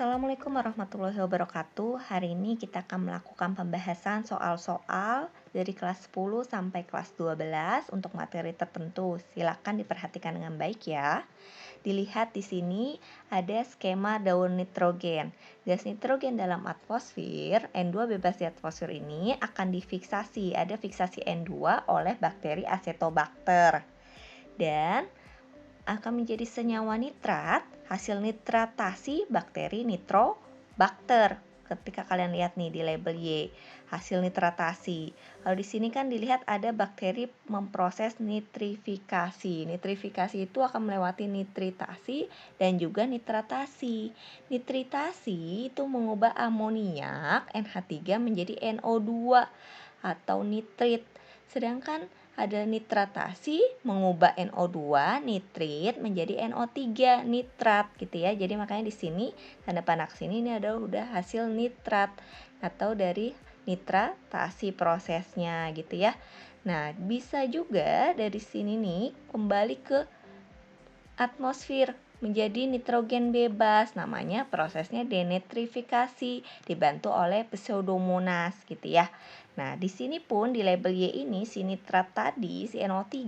Assalamualaikum warahmatullahi wabarakatuh. Hari ini kita akan melakukan pembahasan soal-soal dari kelas 10 sampai kelas 12 untuk materi tertentu. Silakan diperhatikan dengan baik ya. Dilihat di sini ada skema daun nitrogen. Gas nitrogen dalam atmosfer, N2 bebas di atmosfer ini akan difiksasi. Ada fiksasi N2 oleh bakteri Acetobacter. Dan akan menjadi senyawa nitrat hasil nitratasi bakteri Nitrobacter. Ketika kalian lihat nih di label Y, hasil nitratasi. Lalu di sini kan dilihat ada bakteri memproses nitrifikasi. Nitrifikasi itu akan melewati nitritasi dan juga nitratasi. Nitritasi itu mengubah amoniak NH3 menjadi NO2 atau nitrit. Sedangkan ada nitratasi mengubah NO2 nitrit menjadi NO3 nitrat gitu ya. Jadi makanya di sini tanda panah sini ini adalah udah hasil nitrat atau dari nitratasi prosesnya gitu ya. Nah, bisa juga dari sini nih kembali ke atmosfer menjadi nitrogen bebas, namanya prosesnya denitrifikasi dibantu oleh Pseudomonas gitu ya. Nah, di sini pun di label Y ini si nitrat tadi, si NO3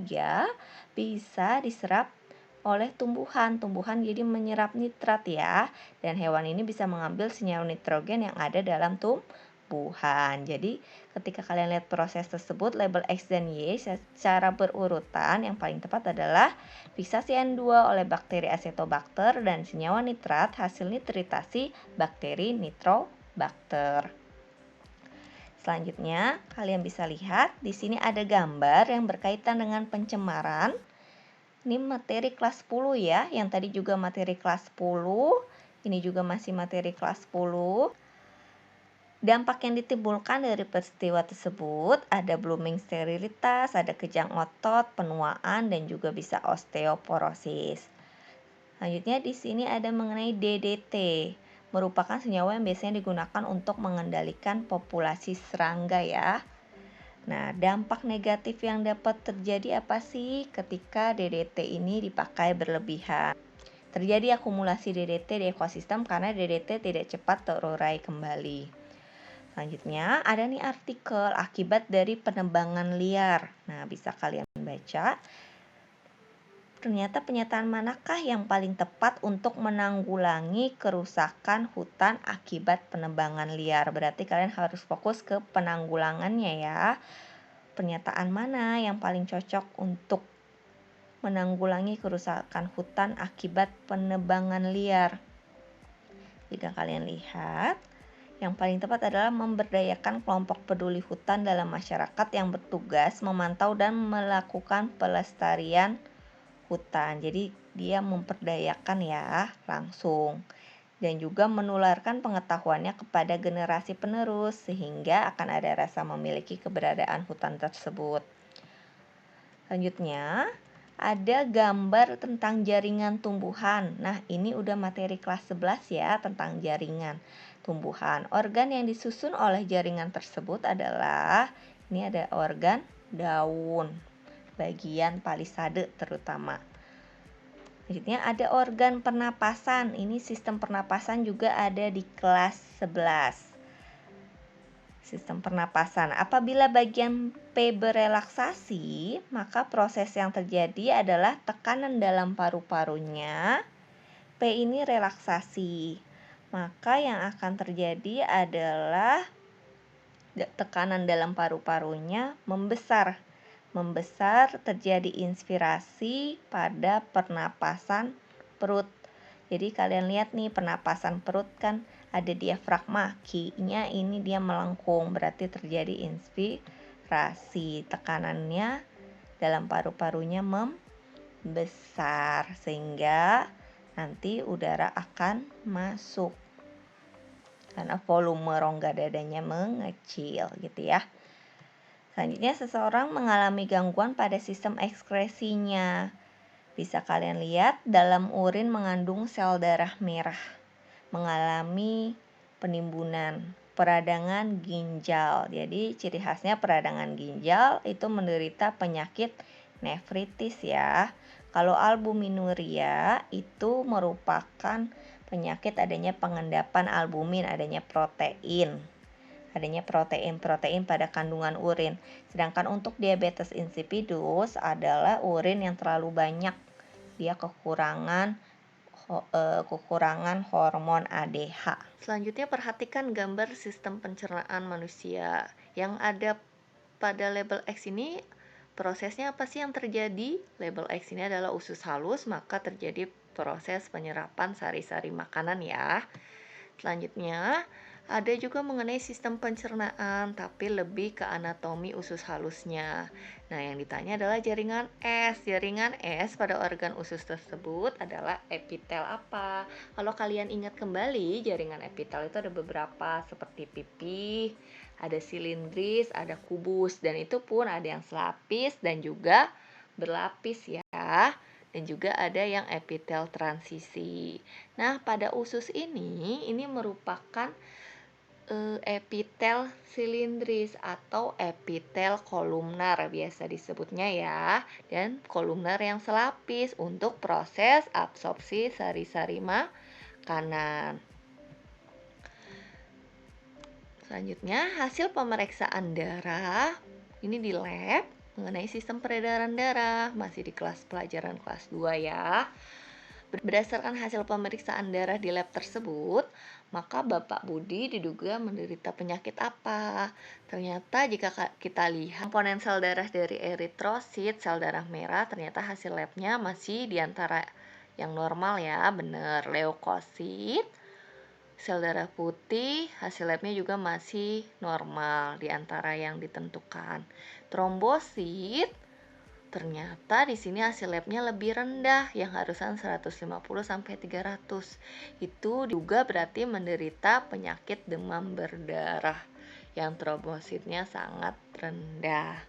bisa diserap oleh tumbuhan. Tumbuhan jadi menyerap nitrat ya. Dan hewan ini bisa mengambil senyawa nitrogen yang ada dalam tumbuhan. Jadi, ketika kalian lihat proses tersebut label X dan Y secara berurutan, yang paling tepat adalah fiksasi N2 oleh bakteri Acetobacter dan senyawa nitrat hasil nitritasi bakteri Nitrobacter. Selanjutnya, kalian bisa lihat di sini ada gambar yang berkaitan dengan pencemaran. Ini materi kelas 10 ya, yang tadi juga materi kelas 10. Ini juga masih materi kelas 10. Dampak yang ditimbulkan dari peristiwa tersebut ada blooming sterilitas, ada kejang otot, penuaan, dan juga bisa osteoporosis. Selanjutnya di sini ada mengenai DDT, merupakan senyawa yang biasanya digunakan untuk mengendalikan populasi serangga ya. Nah, dampak negatif yang dapat terjadi apa sih ketika DDT ini dipakai berlebihan? Terjadi akumulasi DDT di ekosistem karena DDT tidak cepat terurai kembali. Selanjutnya ada nih artikel akibat dari penebangan liar. Nah, bisa kalian baca. Ternyata penyataan manakah yang paling tepat untuk menanggulangi kerusakan hutan akibat penebangan liar? Berarti kalian harus fokus ke penanggulangannya ya. Pernyataan mana yang paling cocok untuk menanggulangi kerusakan hutan akibat penebangan liar? Jika kalian lihat, yang paling tepat adalah memberdayakan kelompok peduli hutan dalam masyarakat yang bertugas memantau dan melakukan pelestarian hutan. Jadi dia memperdayakan ya langsung dan juga menularkan pengetahuannya kepada generasi penerus sehingga akan ada rasa memiliki keberadaan hutan tersebut. Selanjutnya ada gambar tentang jaringan tumbuhan. Nah, ini udah materi kelas 11 ya tentang jaringan tumbuhan. Organ yang disusun oleh jaringan tersebut adalah ini ada organ daun, bagian palisade terutama. Selanjutnya ada organ pernapasan. Ini sistem pernapasan juga ada di kelas 11. Sistem pernapasan. Apabila bagian P berelaksasi, maka proses yang terjadi adalah tekanan dalam paru-parunya. P ini relaksasi. Maka yang akan terjadi adalah tekanan dalam paru-parunya membesar. Membesar terjadi inspirasi pada pernapasan perut. Jadi kalian lihat nih pernapasan perut kan ada diafragma, Q-nya ini dia melengkung, berarti terjadi inspirasi. Tekanannya dalam paru-parunya membesar sehingga nanti udara akan masuk. Karena volume rongga dadanya mengecil gitu ya. Selanjutnya seseorang mengalami gangguan pada sistem ekskresinya. Bisa kalian lihat dalam urin mengandung sel darah merah. Mengalami penimbunan, peradangan ginjal. Jadi ciri khasnya peradangan ginjal itu menderita penyakit nefritis ya. Kalau albuminuria itu merupakan penyakit adanya pengendapan albumin, adanya protein pada kandungan urin. Sedangkan untuk diabetes insipidus adalah urin yang terlalu banyak. Dia kekurangan hormon ADH. Selanjutnya perhatikan gambar sistem pencernaan manusia. Yang ada pada label X ini prosesnya apa sih yang terjadi? Label X ini adalah usus halus, maka terjadi proses penyerapan sari-sari makanan ya. Selanjutnya ada juga mengenai sistem pencernaan, tapi lebih ke anatomi usus halusnya. Nah, yang ditanya adalah jaringan S. Jaringan S pada organ usus tersebut adalah epitel apa? Kalau kalian ingat kembali, jaringan epitel itu ada beberapa, seperti pipih, ada silindris, ada kubus, dan itu pun ada yang selapis dan juga berlapis ya. Dan juga ada yang epitel transisi. Nah, pada usus ini merupakan epitel silindris atau epitel kolumnar biasa disebutnya ya, dan kolumnar yang selapis untuk proses absorpsi sari-sari makanan. Selanjutnya, hasil pemeriksaan darah ini di lab mengenai sistem peredaran darah, masih di pelajaran kelas 2 ya. Berdasarkan hasil pemeriksaan darah di lab tersebut, maka Bapak Budi diduga menderita penyakit apa? Ternyata jika kita lihat komponen sel darah dari eritrosit, sel darah merah, ternyata hasil labnya masih di antara yang normal ya, benar. Leukosit, sel darah putih, hasil labnya juga masih normal di antara yang ditentukan. Trombosit, ternyata di sini hasil labnya lebih rendah, yang harusan 150 sampai 300. Itu juga berarti menderita penyakit demam berdarah yang trombositnya sangat rendah.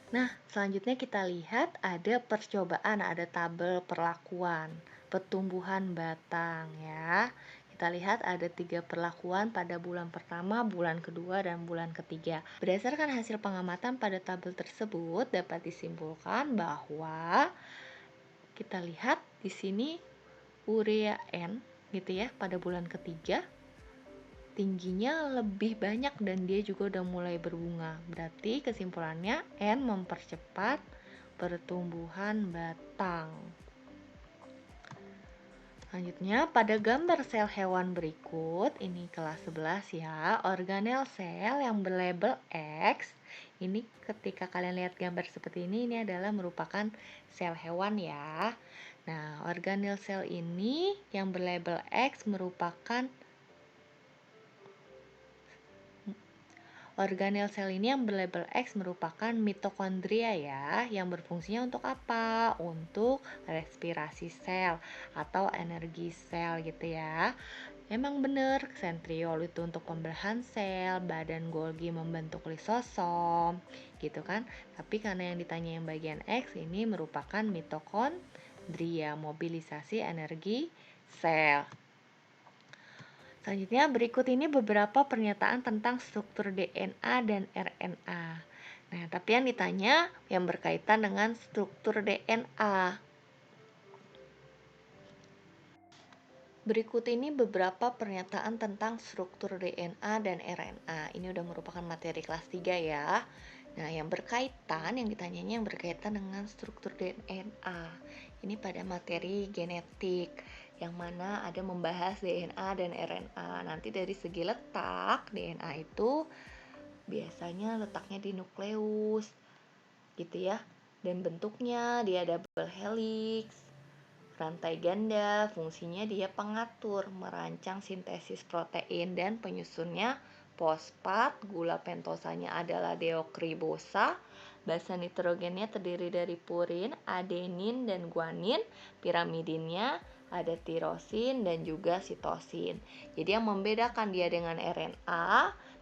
Nah, selanjutnya kita lihat ada percobaan, ada tabel perlakuan pertumbuhan batang ya. Kita lihat ada 3 perlakuan pada bulan pertama, bulan kedua, dan bulan ketiga. Berdasarkan hasil pengamatan pada tabel tersebut dapat disimpulkan bahwa kita lihat di sini urea N gitu ya pada bulan ketiga tingginya lebih banyak dan dia juga udah mulai berbunga. Berarti kesimpulannya N mempercepat pertumbuhan batang. Selanjutnya pada gambar sel hewan berikut, ini kelas 11 ya, organel sel yang berlabel X. Ini ketika kalian lihat gambar seperti ini adalah merupakan sel hewan ya. Nah, organel sel ini yang berlabel X merupakan organel sel ini yang berlabel X merupakan mitokondria ya, yang berfungsinya untuk apa? Untuk respirasi sel atau energi sel gitu ya. Emang bener, sentriol itu untuk pembelahan sel, badan Golgi membentuk lisosom, gitu kan. Tapi karena yang ditanya yang bagian X ini merupakan mitokondria, mobilisasi energi sel. Selanjutnya berikut ini beberapa pernyataan tentang struktur DNA dan RNA. Nah, tapi yang ditanya yang berkaitan dengan struktur DNA. Berikut ini beberapa pernyataan tentang struktur DNA dan RNA. Ini udah merupakan materi kelas 3 ya. Nah, yang berkaitan, yang ditanyanya yang berkaitan dengan struktur DNA. Ini pada materi genetik, yang mana ada membahas DNA dan RNA. Nanti dari segi letak, DNA itu biasanya letaknya di nukleus, gitu ya. Dan bentuknya dia double helix, rantai ganda, fungsinya dia pengatur, merancang sintesis protein dan penyusunnya fosfat, gula pentosanya adalah deokribosa, basa nitrogennya terdiri dari purin, adenin, dan guanin, pirimidinnya ada tirosin dan juga sitosin. Jadi yang membedakan dia dengan RNA,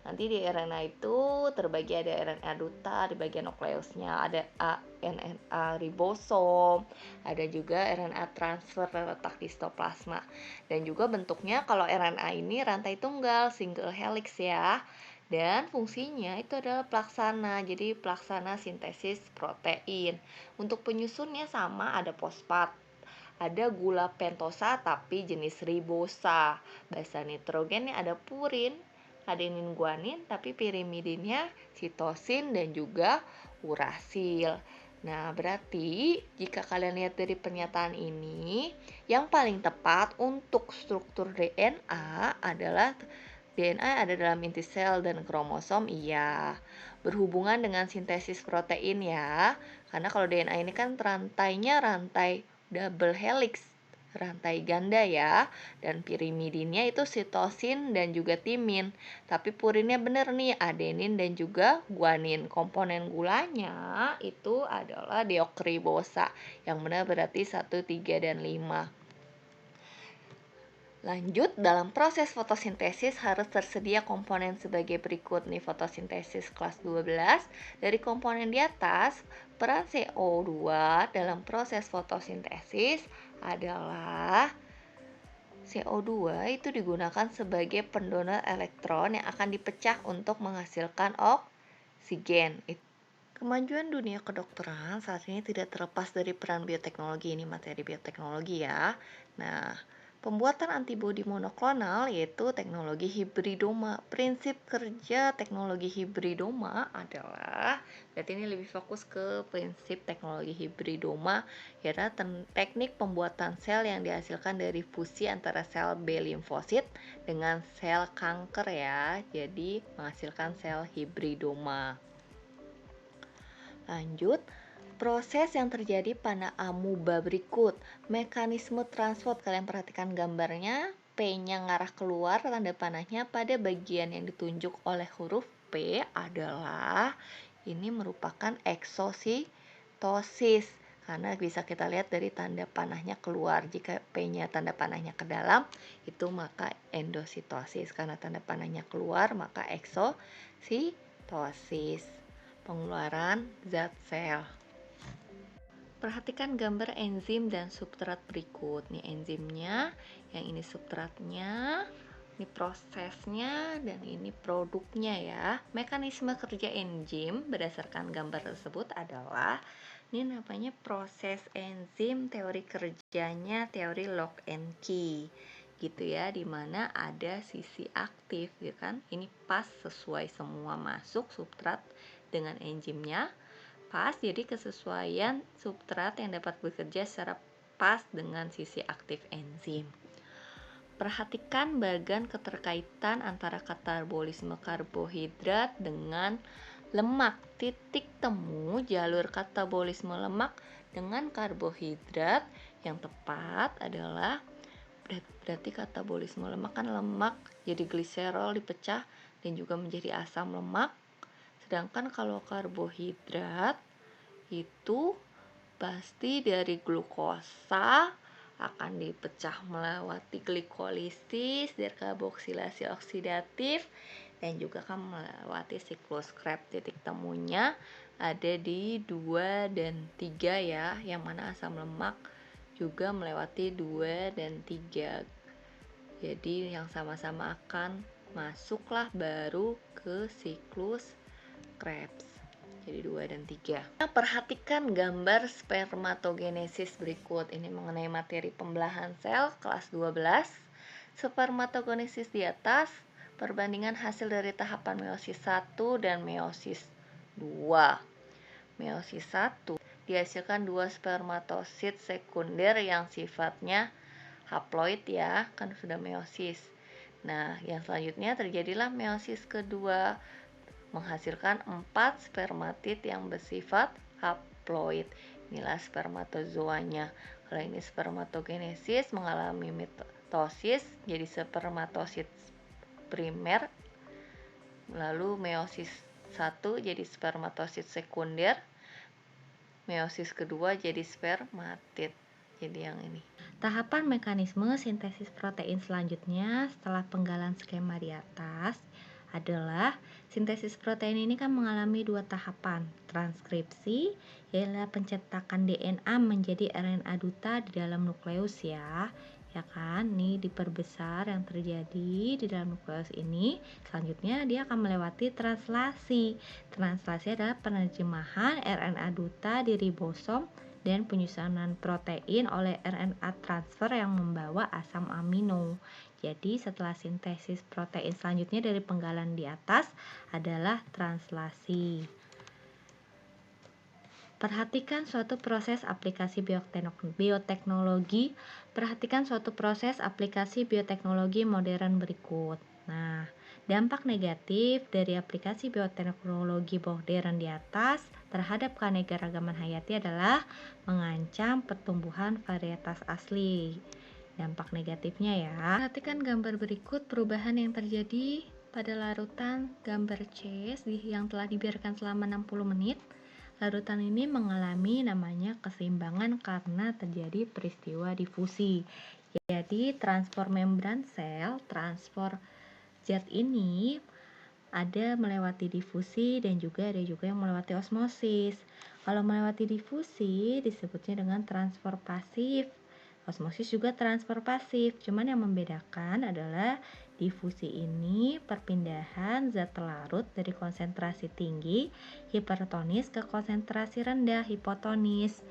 nanti di RNA itu terbagi ada RNA duta di bagian nukleusnya, ada RNA ribosom, ada juga RNA transfer letak di sitoplasma. Dan juga bentuknya kalau RNA ini rantai tunggal, single helix ya. Dan fungsinya itu adalah pelaksana, jadi pelaksana sintesis protein. Untuk penyusunnya sama, ada fosfat, ada gula pentosa tapi jenis ribosa. Basa nitrogennya ada purin, adenin guanin, tapi pirimidinnya sitosin dan juga urasil. Nah, berarti jika kalian lihat dari pernyataan ini, yang paling tepat untuk struktur DNA adalah DNA ada dalam inti sel dan kromosom, iya. Berhubungan dengan sintesis protein ya. Karena kalau DNA ini kan rantainya rantai double helix, rantai ganda ya. Dan pirimidinnya itu sitosin dan juga timin. Tapi purinnya bener nih, adenin dan juga guanin. Komponen gulanya itu adalah deokribosa. Yang benar berarti 1, 3, dan 5. Lanjut, dalam proses fotosintesis harus tersedia komponen sebagai berikut nih. Fotosintesis kelas 12. Dari komponen di atas, peran CO2 dalam proses fotosintesis adalah CO2 itu digunakan sebagai pendonor elektron yang akan dipecah untuk menghasilkan oksigen. Kemajuan dunia kedokteran saat ini tidak terlepas dari peran bioteknologi. Ini materi bioteknologi ya. Nah, pembuatan antibodi monoklonal yaitu teknologi hibridoma. Prinsip kerja teknologi hibridoma adalah, berarti ini lebih fokus ke prinsip teknologi hibridoma, yaitu teknik pembuatan sel yang dihasilkan dari fusi antara sel B limfosit dengan sel kanker ya. Jadi menghasilkan sel hibridoma. Lanjut, proses yang terjadi pada amuba berikut. Mekanisme transport, kalian perhatikan gambarnya. P-nya ngarah keluar, tanda panahnya pada bagian yang ditunjuk oleh huruf P adalah, ini merupakan eksositosis. Karena bisa kita lihat dari tanda panahnya keluar. Jika P-nya tanda panahnya ke dalam, itu maka endositosis. Karena tanda panahnya keluar, maka eksositosis. Pengeluaran zat sel. Perhatikan gambar enzim dan substrat berikut. Nih enzimnya, yang ini substratnya, ini prosesnya, dan ini produknya ya. Mekanisme kerja enzim berdasarkan gambar tersebut adalah, ini namanya proses enzim, teori kerjanya teori lock and key gitu ya, dimana ada sisi aktif gitu kan. Ini pas sesuai semua masuk substrat dengan enzimnya pas, jadi kesesuaian substrat yang dapat bekerja secara pas dengan sisi aktif enzim. Perhatikan bagian keterkaitan antara katabolisme karbohidrat dengan lemak. Titik temu jalur katabolisme lemak dengan karbohidrat yang tepat adalah, berarti katabolisme lemak kan lemak jadi gliserol dipecah dan juga menjadi asam lemak. Sedangkan kalau karbohidrat itu pasti dari glukosa akan dipecah melewati glikolisis, dekarboksilasi oksidatif, dan juga akan melewati siklus Krebs. Titik temunya ada di 2 dan 3 ya, yang mana asam lemak juga melewati 2 dan 3. Jadi yang sama-sama akan masuklah baru ke siklus Krebs. Jadi 2 dan 3. Nah, perhatikan gambar spermatogenesis berikut. Ini mengenai materi pembelahan sel kelas 12. Spermatogenesis di atas, perbandingan hasil dari tahapan meiosis 1 dan meiosis 2. Meiosis 1 dihasilkan 2 spermatosit sekunder yang sifatnya haploid ya, kan sudah meiosis. Nah, yang selanjutnya terjadilah meiosis kedua, menghasilkan 4 spermatid yang bersifat haploid. Inilah spermatozoanya. Kalau ini spermatogenesis mengalami mitosis jadi spermatosit primer, lalu meiosis 1 jadi spermatosit sekunder, meiosis kedua jadi spermatid. Jadi yang ini. Tahapan mekanisme sintesis protein selanjutnya setelah penggalan skema di atas adalah, sintesis protein ini kan mengalami 2 tahapan. Transkripsi, yaitu pencetakan DNA menjadi RNA duta di dalam nukleus ya. Ya kan, ini diperbesar yang terjadi di dalam nukleus ini. Selanjutnya dia akan melewati translasi. Translasi adalah penerjemahan RNA duta di ribosom dan penyusunan protein oleh RNA transfer yang membawa asam amino. Jadi setelah sintesis protein selanjutnya dari penggalan di atas adalah translasi. Perhatikan suatu proses aplikasi bioteknologi. Perhatikan suatu proses aplikasi bioteknologi modern berikut. Nah, dampak negatif dari aplikasi bioteknologi modern di atas terhadap keanekaragaman hayati adalah mengancam pertumbuhan varietas asli. Dampak negatifnya ya. Perhatikan gambar berikut perubahan yang terjadi pada larutan gambar C yang telah dibiarkan selama 60 menit. Larutan ini mengalami namanya keseimbangan karena terjadi peristiwa difusi. Jadi transport membran sel, transport zat ini ada melewati difusi dan ada juga yang melewati osmosis. Kalau melewati difusi disebutnya dengan transfer pasif. Osmosis juga transfer pasif, cuman yang membedakan adalah difusi ini perpindahan zat larut dari konsentrasi tinggi hipertonis ke konsentrasi rendah hipotonis.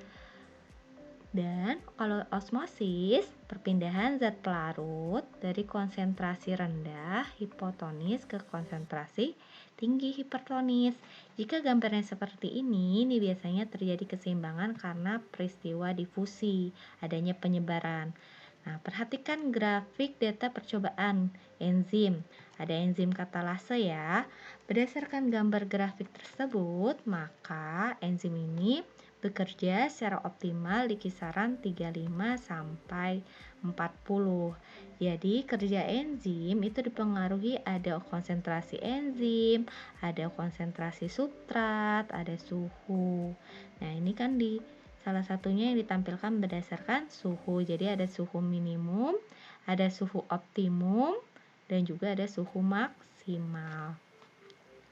Dan kalau osmosis, perpindahan zat pelarut dari konsentrasi rendah hipotonis ke konsentrasi tinggi hipertonis. Jika gambarnya seperti ini biasanya terjadi keseimbangan karena peristiwa difusi, adanya penyebaran. Nah, perhatikan grafik data percobaan enzim. Ada enzim katalase ya. Berdasarkan gambar grafik tersebut, maka enzim ini bekerja secara optimal di kisaran 35 sampai 40. Jadi kerja enzim itu dipengaruhi ada konsentrasi enzim, ada konsentrasi substrat, ada suhu. Nah, ini kan di salah satunya yang ditampilkan berdasarkan suhu. Jadi ada suhu minimum, ada suhu optimum, dan juga ada suhu maksimal.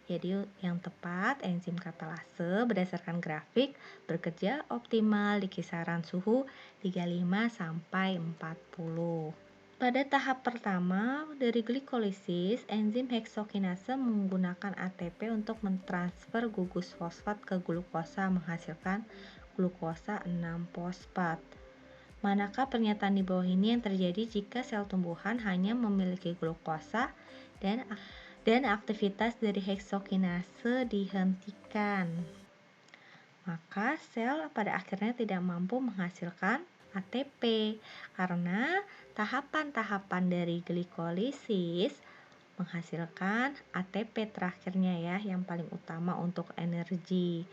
Jadi yang tepat enzim katalase berdasarkan grafik bekerja optimal di kisaran suhu 35 sampai 40. Pada tahap pertama dari glikolisis, enzim heksokinase menggunakan ATP untuk mentransfer gugus fosfat ke glukosa menghasilkan glukosa 6-fosfat. Manakah pernyataan di bawah ini yang terjadi jika sel tumbuhan hanya memiliki glukosa dan aktivitas dari heksokinase dihentikan? Maka sel pada akhirnya tidak mampu menghasilkan ATP karena tahapan-tahapan dari glikolisis menghasilkan ATP terakhirnya ya, yang paling utama untuk energi.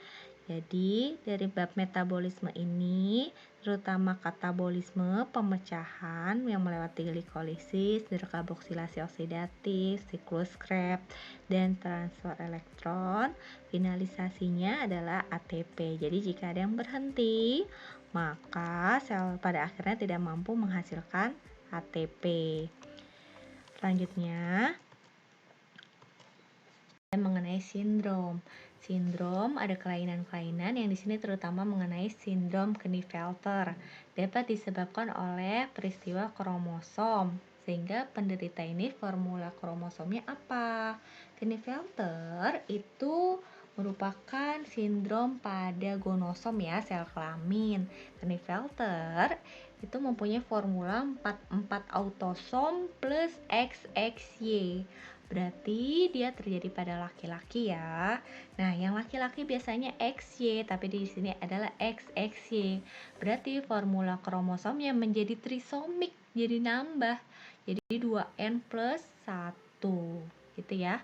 Jadi dari bab metabolisme ini terutama katabolisme, pemecahan yang melewati glikolisis, dekarboksilasi oksidatif, siklus Krebs, dan transfer elektron. Finalisasinya adalah ATP. Jadi jika ada yang berhenti, maka sel pada akhirnya tidak mampu menghasilkan ATP. Selanjutnya mengenai sindrom. Sindrom ada kelainan-kelainan yang di sini terutama mengenai sindrom Klinefelter. Dapat disebabkan oleh peristiwa kromosom. Sehingga penderita ini formula kromosomnya apa? Klinefelter itu merupakan sindrom pada gonosom ya, sel kelamin. Klinefelter itu mempunyai formula 44 autosom plus XXY. Berarti dia terjadi pada laki-laki ya. Nah, yang laki-laki biasanya XY, tapi di sini adalah XXY. Berarti formula kromosomnya menjadi trisomik, jadi nambah. Jadi 2N plus 1, gitu ya.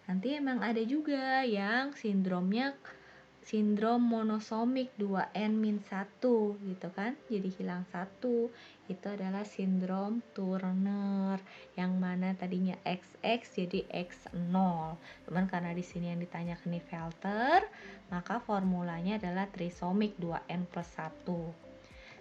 Nanti emang ada juga yang sindrom monosomik 2N-1 gitu kan, jadi hilang 1. Itu adalah sindrom Turner yang mana tadinya XX jadi X0. Cuman karena di sini yang ditanya Klinefelter, maka formulanya adalah trisomik 2N plus 1.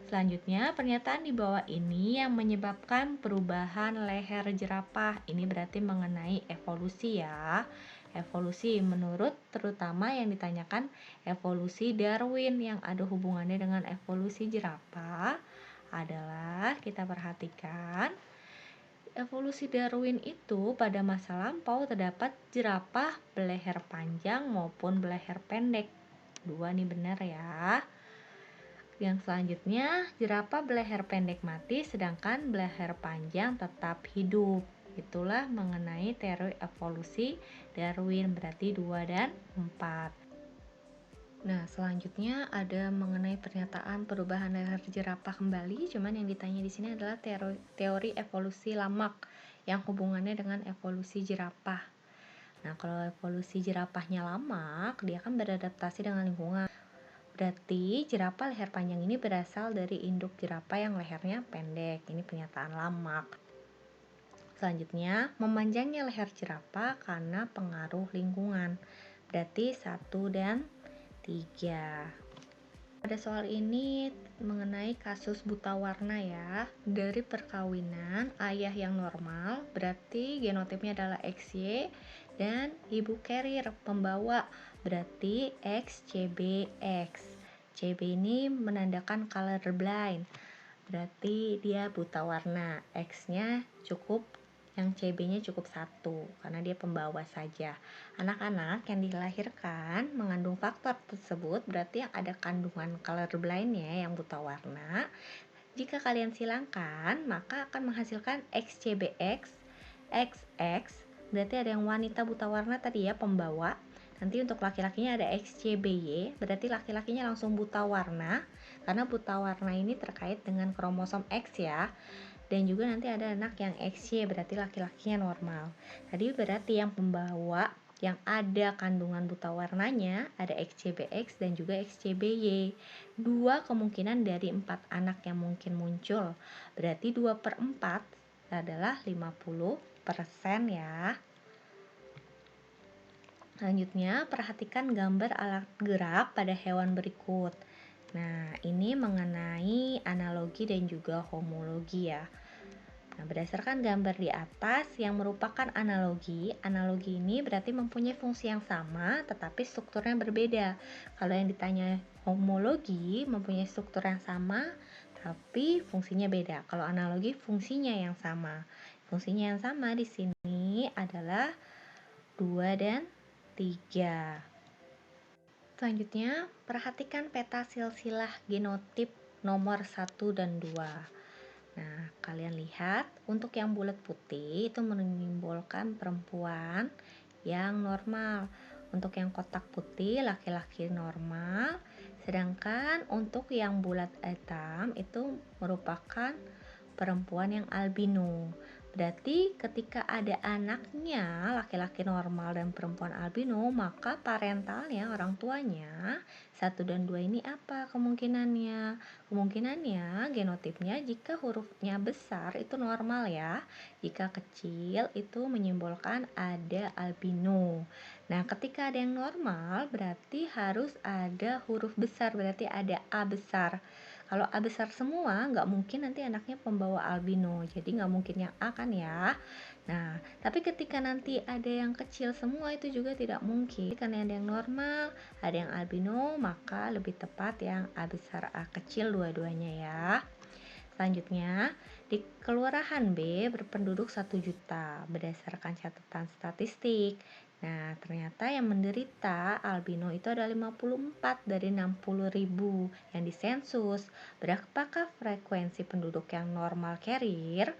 Selanjutnya, pernyataan di bawah ini yang menyebabkan perubahan leher jerapah. Ini berarti mengenai evolusi ya. Evolusi menurut terutama yang ditanyakan evolusi Darwin yang ada hubungannya dengan evolusi jerapah adalah kita perhatikan evolusi Darwin itu pada masa lampau terdapat jerapah berleher panjang maupun berleher pendek. Dua nih benar ya. Yang selanjutnya, jerapah berleher pendek mati sedangkan berleher panjang tetap hidup. Itulah mengenai teori evolusi Darwin, berarti 2 dan 4. Nah, selanjutnya ada mengenai pernyataan perubahan leher jerapah kembali, cuman yang ditanya di sini adalah teori evolusi Lamarck yang hubungannya dengan evolusi jerapah. Nah, kalau evolusi jerapahnya Lamarck, dia kan beradaptasi dengan lingkungan. Berarti jerapah leher panjang ini berasal dari induk jerapah yang lehernya pendek. Ini pernyataan Lamarck. Selanjutnya, memanjangnya leher jerapah karena pengaruh lingkungan. Berarti 1 dan 3. Pada soal ini mengenai kasus buta warna ya. Dari perkawinan ayah yang normal, berarti genotipnya adalah XY, dan ibu carrier pembawa, berarti XCBX. CB ini menandakan colorblind, berarti dia buta warna. X-nya cukup, yang CB-nya cukup 1 karena dia pembawa saja. Anak-anak yang dilahirkan mengandung faktor tersebut berarti yang ada kandungan colorblind-nya yang buta warna. Jika kalian silangkan, maka akan menghasilkan XCBX, XX, berarti ada yang wanita buta warna tadi ya, pembawa. Nanti untuk laki-lakinya ada XCBY, berarti laki-lakinya langsung buta warna, karena buta warna ini terkait dengan kromosom X ya. Dan juga nanti ada anak yang XY, berarti laki-lakinya normal. Tadi berarti yang pembawa yang ada kandungan buta warnanya ada XCBX dan juga XCBY. 2 kemungkinan dari 4 anak yang mungkin muncul. Berarti 2/4 adalah 50% ya. Selanjutnya, perhatikan gambar alat gerak pada hewan berikut. Nah, ini mengenai analogi dan juga homologi ya. Nah, berdasarkan gambar di atas yang merupakan analogi ini berarti mempunyai fungsi yang sama tetapi strukturnya berbeda. Kalau yang ditanya homologi mempunyai struktur yang sama tapi fungsinya beda. Kalau analogi fungsinya yang sama. Fungsinya yang sama di sini adalah 2 dan 3. Selanjutnya, perhatikan peta silsilah genotip nomor 1 dan 2. Nah, kalian lihat untuk yang bulat putih itu menyimbolkan perempuan yang normal. Untuk yang kotak putih laki-laki normal. Sedangkan untuk yang bulat hitam itu merupakan perempuan yang albino. Berarti ketika ada anaknya laki-laki normal dan perempuan albino, maka parentalnya, orang tuanya 1 dan 2 ini apa kemungkinannya? Kemungkinannya genotipnya jika hurufnya besar itu normal ya. Jika kecil itu menyimbolkan ada albino. Nah, ketika ada yang normal berarti harus ada huruf besar, berarti ada A besar. Kalau A besar semua, nggak mungkin nanti anaknya pembawa albino. Jadi nggak mungkin yang A kan ya. Nah, tapi ketika nanti ada yang kecil semua itu juga tidak mungkin. Karena ada yang normal, ada yang albino, maka lebih tepat yang A besar A kecil dua-duanya ya. Selanjutnya, di Kelurahan B berpenduduk 1 juta berdasarkan catatan statistik. Nah, ternyata yang menderita albino itu ada 54 dari 60.000 yang disensus. Berapakah frekuensi penduduk yang normal carrier?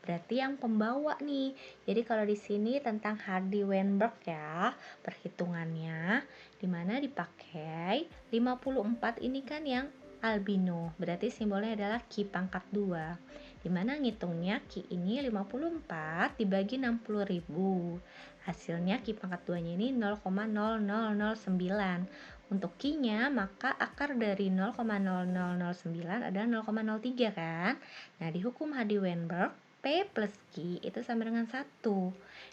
Berarti yang pembawa nih. Jadi kalau di sini tentang Hardy-Weinberg ya, perhitungannya dimana dipakai 54 ini kan yang albino. Berarti simbolnya adalah Ki pangkat 2. Dimana ngitungnya Ki ini 54 dibagi 60.000. Hasilnya Ki pangkat 2-nya ini 0,0009. Untuk Ki-nya maka akar dari 0,0009 adalah 0,03 kan. Nah, di hukum Hardy-Weinberg P plus Q itu sama dengan 1.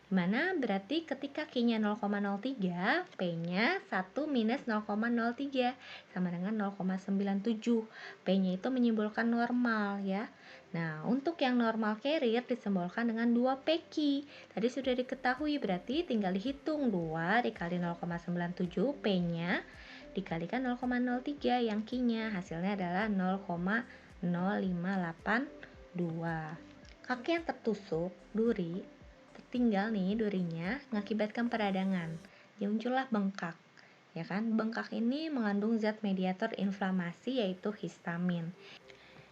Dimana berarti ketika Q-nya 0,03, P-nya 1 minus 0,03 sama dengan 0,97. P-nya itu menyimbolkan normal ya. Nah, untuk yang normal carrier disimbolkan dengan 2PQ. Tadi sudah diketahui, berarti tinggal dihitung 2 dikali 0,97, P-nya dikalikan 0,03 yang Q-nya. Hasilnya adalah 0,0582. Kaki yang tertusuk, duri, tertinggal nih durinya, mengakibatkan peradangan. Dia muncullah bengkak. Ya kan, bengkak ini mengandung zat mediator inflamasi yaitu histamin.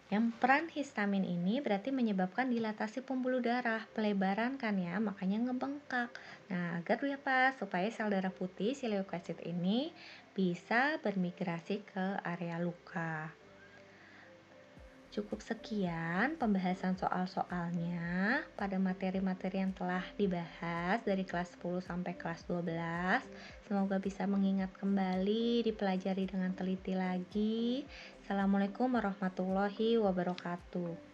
Yang peran histamin ini berarti menyebabkan dilatasi pembuluh darah, pelebaran kan ya, makanya ngebengkak. Nah, agar pas supaya sel darah putih si leukosit ini bisa bermigrasi ke area luka. Cukup sekian pembahasan soal-soalnya pada materi-materi yang telah dibahas dari kelas 10 sampai kelas 12. Semoga bisa mengingat kembali, dipelajari dengan teliti lagi. Assalamualaikum warahmatullahi wabarakatuh.